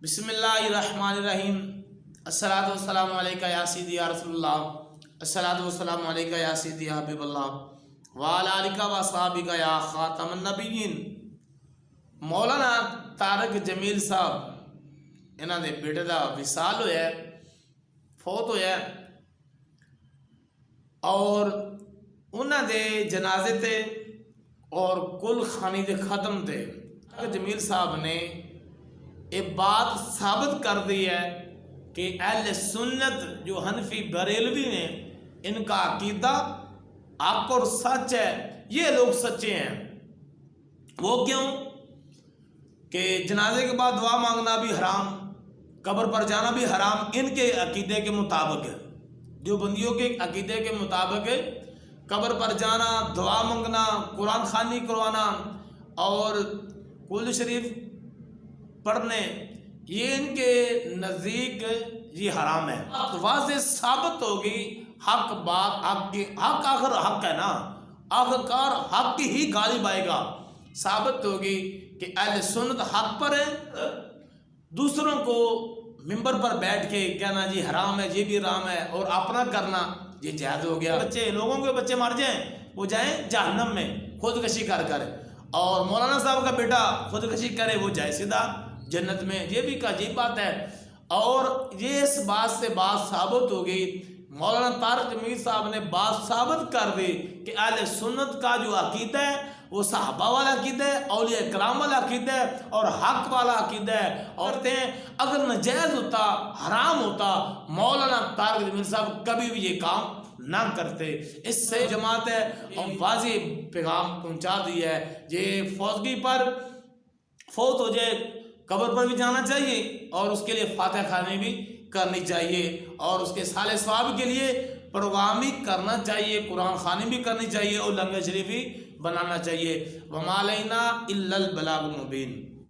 بسم اللہ الرحمن الرحیم۔ الصلاۃ والسلام علیکہ یا سیدی یا رسول اللہ، الصلاۃ والسلام علیکہ یا سیدی یا حبیب اللہ، وعلی آلکہ و اصحابکہ یا خاتم النبیین۔ مولانا طارق جمیل صاحب انہاں دے بیٹے دا وصال ہویا ہے، فوت ہویا ہے، اور انہاں دے جنازے تے اور کل خانی دے ختم تے جمیل صاحب نے یہ بات ثابت کر دی ہے کہ اہل سنت جو حنفی بریلوی نے ان کا عقیدہ حق اور سچ ہے، یہ لوگ سچے ہیں۔ وہ کیوں کہ جنازے کے بعد دعا مانگنا بھی حرام، قبر پر جانا بھی حرام ان کے عقیدے کے مطابق ہے۔ جو بندیوں کے عقیدے کے مطابق ہے قبر پر جانا، دعا مانگنا، قرآن خوانی کروانا اور قرآن شریف پڑھنے، یہ ان کے نزدیک یہ حرام ہے۔ واضح ثابت ہوگی حق بات، حق آخر حق ہے نا، آخرکار حق ہی غالب آئے گا۔ ثابت ہوگی کہ اہل سنت حق پر ہے، دوسروں کو ممبر پر بیٹھ کے کہنا جی حرام ہے، یہ بھی حرام ہے، اور اپنا کرنا یہ جائز ہو گیا۔ بچے لوگوں کے بچے مر جائیں، وہ جائیں جہنم میں خودکشی کر کر، اور مولانا صاحب کا بیٹا خودکشی کرے وہ جائے سیدھا جنت میں، یہ بھی کا عجیب بات ہے۔ اور یہ اس بات سے بات ثابت ہو گئی، مولانا طارق جمیل صاحب نے بات ثابت کر دی کہ اہل سنت کا جو عقیدہ ہے وہ صحابہ والا عقیدہ ہے، اولیاء کرام والا عقیدہ ہے، اور حق والا عقیدہ ہے۔ اور اگر ناجائز ہوتا، حرام ہوتا، مولانا طارق جمیل صاحب کبھی بھی یہ کام نہ کرتے۔ اس سے جماعت ہے اور واضح پیغام پہنچا دی ہے، یہ فوتگی پر فوت ہو جائے قبر پر بھی جانا چاہیے، اور اس کے لیے فاتحہ خوانی بھی کرنی چاہیے، اور اس کے صالح ثواب کے لیے پروگرام بھی کرنا چاہیے، قرآن خوانی بھی کرنی چاہیے، اور لنگر شریف بھی بنانا چاہیے۔ وَمَا عَلَيْنَا إِلَّا الْبَلَاغُ الْمُبِينُ۔